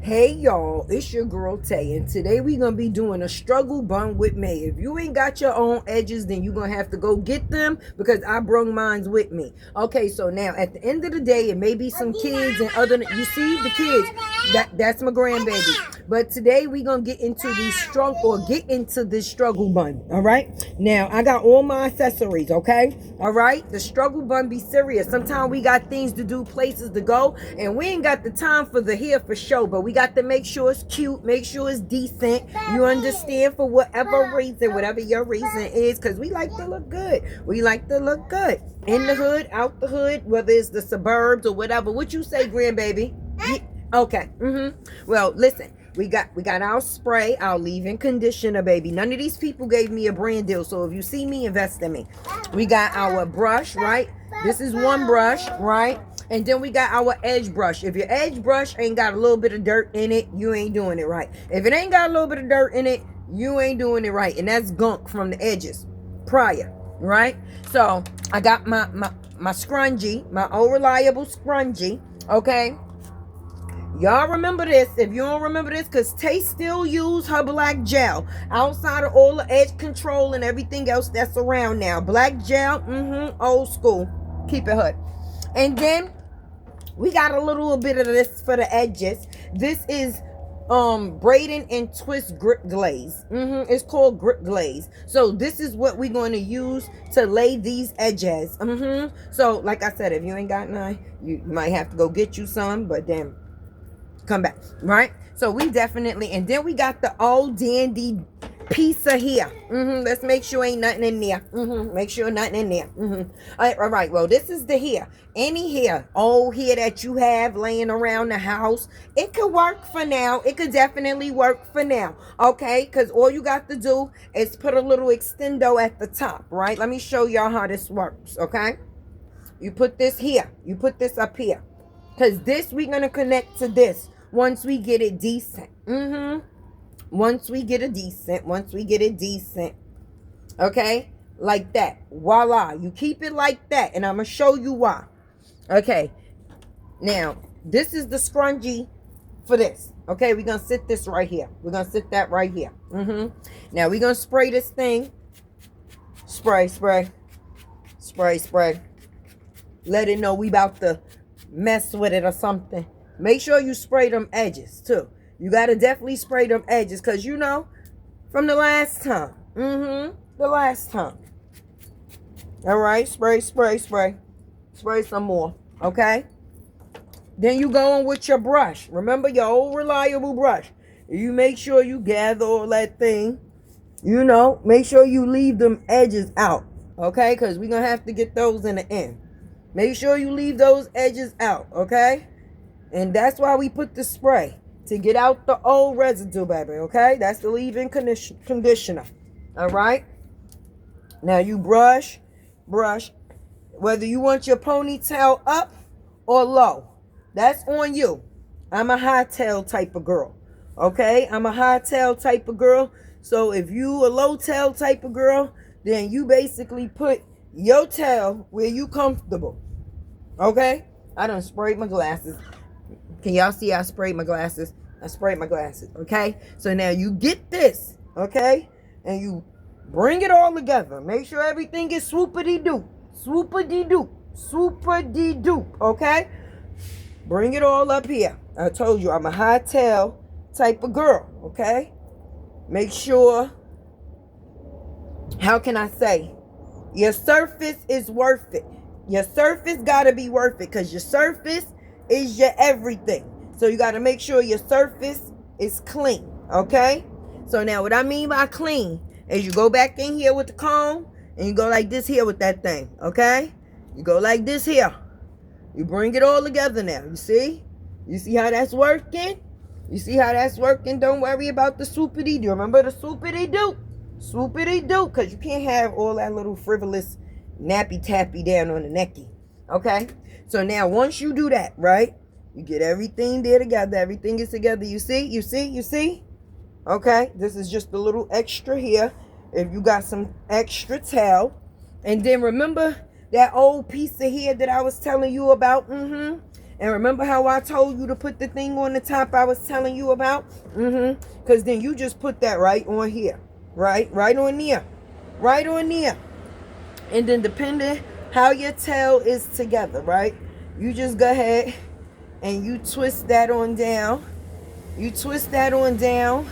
Hey y'all, it's your girl Tay, and today we're gonna be doing a struggle bun with me. If you ain't got your own edges, then you're gonna have to go get them because I brung mines with me. Okay, so now at the end of the day, it may be some kids and other, you see the kids, that's my grandbaby. But today we gonna get into this struggle bun. All right, now I got all my accessories. Okay, all right, the struggle bun be serious. Sometimes we got things to do, places to go, and we ain't got the time for the hair for show, but we got to make sure it's cute, make sure it's decent. You understand? For whatever reason, whatever your reason is, because we like to look good. We like to look good in the hood, out the hood, whether it's the suburbs or whatever. What you say, grandbaby? Yeah. Okay. Well, listen. We got our spray, our leave-in conditioner, baby. None of these people gave me a brand deal, so if you see me, invest in me. We got our brush, right? This is one brush, right? And then we got our edge brush. If your edge brush ain't got a little bit of dirt in it, you ain't doing it right. If it ain't got a little bit of dirt in it, you ain't doing it right. And that's gunk from the edges prior, right? So I got my scrunchie, my old reliable scrunchie, okay? Y'all remember this. If you don't remember this, because Tay still use her black gel outside of all the edge control and everything else that's around now. Black gel, old school. Keep it hood. And then we got a little bit of this for the edges. This is braiding and twist grip glaze. It's called grip glaze. So this is what we're going to use to lay these edges. So like I said, if you ain't got none, you might have to go get you some, but then come back, right? So we definitely, and then we got the old dandy piece of hair. Let's make sure ain't nothing in there. Make sure nothing in there. All right, well, this is the hair. Any hair, old hair that you have laying around the house, it could work for now. It could definitely work for now, okay? Because all you got to do is put a little extendo at the top, right? Let me show y'all how this works, okay? You put this here. You put this up here. Because this, we're going to connect to this once we get it decent. Once we get it decent. Okay? Like that. Voila. You keep it like that. And I'm going to show you why. Okay. Now, this is the scrunchie for this. Okay? We're going to sit this right here. We're going to sit that right here. Now, we're going to spray this thing. Spray. Let it know we about to mess with it or something. Make sure you spray them edges too. You got to definitely spray them edges because you know from the last time. The last time. All right, spray some more, okay? Then you go on with your brush. Remember your old reliable brush. You make sure you gather all that thing. You know, make sure you leave them edges out, okay? Because we're going to have to get those in the end. Make sure you leave those edges out, okay? And that's why we put the spray, to get out the old residue, baby, okay? That's the leave-in conditioner, all right? Now you brush. Whether you want your ponytail up or low, that's on you. I'm a high tail type of girl, okay? I'm a high tail type of girl. So if you a low tail type of girl, then you basically put your tail where you comfortable, okay? I done sprayed my glasses. Can y'all see I sprayed my glasses? I sprayed my glasses, okay? So now you get this, okay? And you bring it all together. Make sure everything is swoopity-doop, okay? Bring it all up here. I told you I'm a high tail type of girl, okay? Make sure, how can I say? Your surface is worth it. Your surface got to be worth it because your surface is your everything. So you got to make sure your surface is clean, okay? So now what I mean by clean is you go back in here with the comb and you go like this here with that thing, okay? You go like this here. You bring it all together now. You see? You see how that's working? You see how that's working? Don't worry about the swoopity-doo. Remember the swoopity-doo? Swoopity-doo, because you can't have all that little frivolous nappy-tappy down on the necky, okay? So now once you do that, right, you get everything there together. Everything is together. You see? Okay, this is just a little extra here. If you got some extra towel. And then remember that old piece of hair that I was telling you about? And remember how I told you to put the thing on the top I was telling you about? Because then you just put that right on here. Right on there. Right on there. And then depending how your tail is together, right? You just go ahead and you twist that on down. You twist that on down.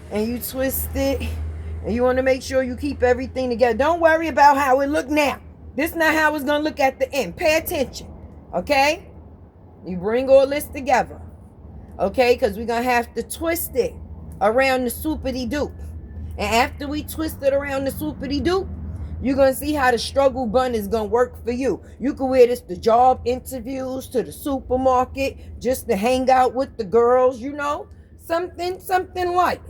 And you twist it. And you want to make sure you keep everything together. Don't worry about how it look now. This is not how it's going to look at the end. Pay attention. Okay? You bring all this together. Okay? Because we're going to have to twist it around the soupity-doop. And after we twist it around the soupity-doop, you're going to see how the struggle bun is going to work for you. You can wear this to job interviews, to the supermarket, just to hang out with the girls, you know. Something light.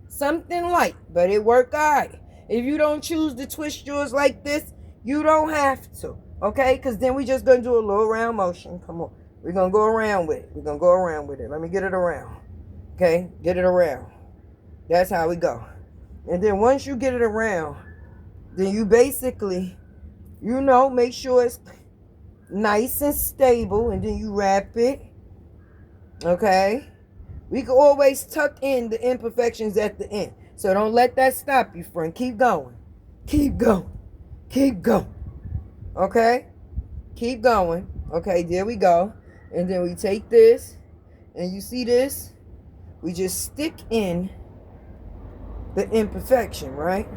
Something light. But it work all right. If you don't choose to twist yours like this, you don't have to. Okay? Because then we just going to do a little round motion. Come on. We're going to go around with it. We're going to go around with it. Let me get it around. Okay? Get it around. That's how we go. And then once you get it around, then you basically, you know, make sure it's nice and stable. And then you wrap it. Okay? We can always tuck in the imperfections at the end. So don't let that stop you, friend. Keep going. Keep going. Keep going. Okay? Keep going. Okay, there we go. And then we take this. And you see this? We just stick in the imperfection, right?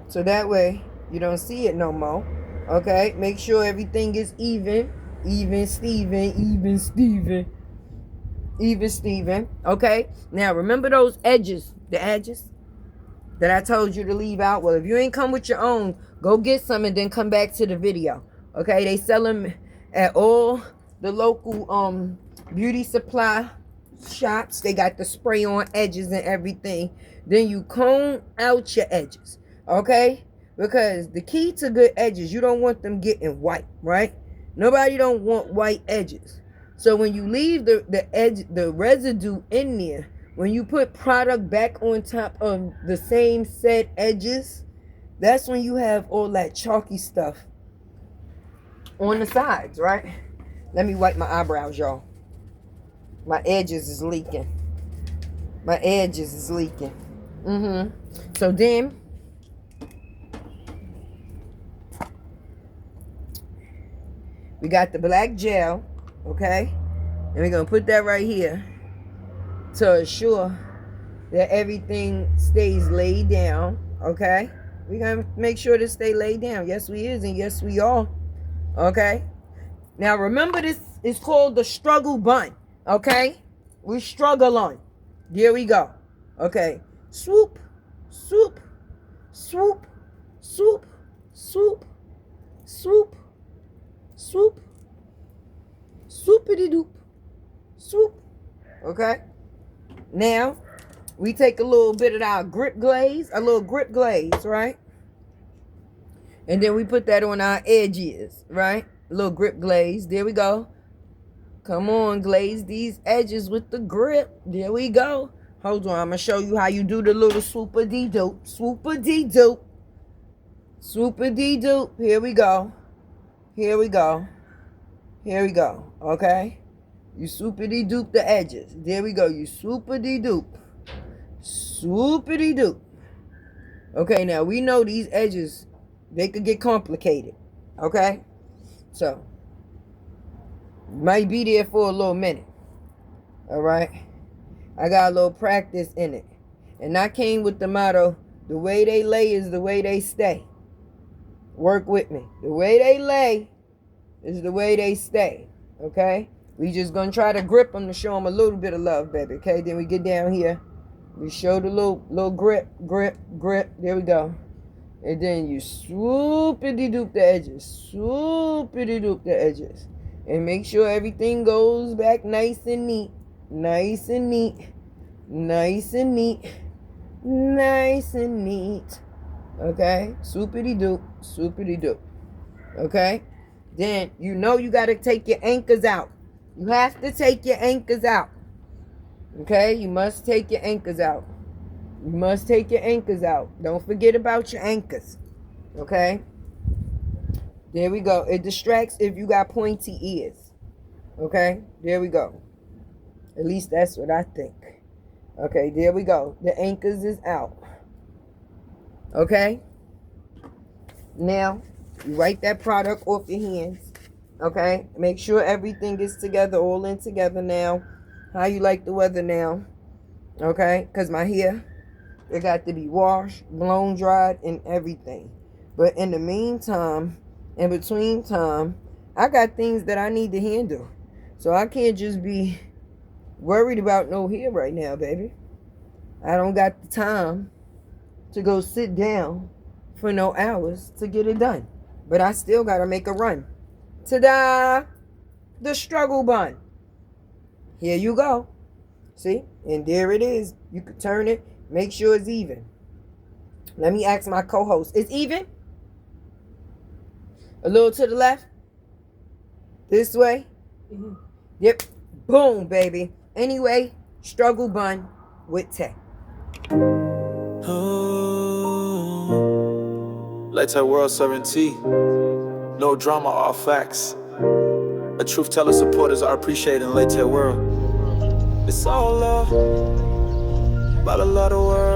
So that way you don't see it no more. Okay? Make sure everything is even. Even Steven. Even Steven. Even Steven. Okay? Now remember those edges. The edges that I told you to leave out. Well, if you ain't come with your own, go get some and then come back to the video. Okay? They sell them at all the local beauty supply shops. They got the spray on edges and everything. Then you comb out your edges. Okay? Because the key to good edges, you don't want them getting white, right? Nobody don't want white edges. So when you leave the edge, the residue in there, when you put product back on top of the same set edges, that's when you have all that chalky stuff on the sides, right? Let me wipe my eyebrows, y'all. My edges is leaking. My edges is leaking. So then we got the black gel, okay? And we're going to put that right here to assure that everything stays laid down, okay? We're going to make sure to stay laid down. Yes, we is, and yes, we are, okay? Now, remember, this is called the struggle bun, okay? We struggle on. Here we go, okay? Swoop, swoop, swoop, swoop, swoop, swoop, swoop, swoopity-doop, swoop. Okay? Now, we take a little bit of our grip glaze, right? And then we put that on our edges, right? A little grip glaze. There we go. Come on, glaze these edges with the grip. There we go. Hold on, I'm going to show you how you do the little swoop-a-dee-doop. Swoop-a-dee-doop. Swoop-a-dee-doop. Here we go. Here we go. Here we go. Okay? You swoopity-doop the edges. There we go. You swoopity-doop. Swoopity-doop. Okay, now we know these edges, they could get complicated. Okay? So, might be there for a little minute. Alright? I got a little practice in it. And I came with the motto, the way they lay is the way they stay. Work with me. The way they lay is the way they stay. Okay? We just gonna try to grip them to show them a little bit of love, baby. Okay? Then we get down here. We show the little grip. There we go. And then you swoopity-doop the edges. Swoopity-doop the edges. And make sure everything goes back nice and neat. Nice and neat. Nice and neat. Nice and neat. Okay? Swoopity-doop. Swoopity-doop. Okay? Then you know you got to take your anchors out. You have to take your anchors out. Okay? You must take your anchors out. You must take your anchors out. Don't forget about your anchors. Okay? There we go. It distracts if you got pointy ears. Okay, there we go. At least that's what I think. Okay, there we go. The anchors is out. Okay. Now, you wipe that product off your hands. Okay. Make sure everything is together, all in together now. How you like the weather now. Okay. Because my hair, it got to be washed, blown dried, and everything. But in the meantime, in between time, I got things that I need to handle. So I can't just be worried about no hair right now, baby. I don't got the time to go sit down for no hours to get it done. But I still got to make a run. Ta-da! The struggle bun. Here you go. See? And there it is. You could turn it. Make sure it's even. Let me ask my co-host. It's even? A little to the left? This way? Mm-hmm. Yep. Boom, baby. Anyway, struggle bun with Tay. LATEWORLD World 17. No drama, all facts. A truth teller supporters are appreciated in LATEWORLD World. It's all love, about a lot of words.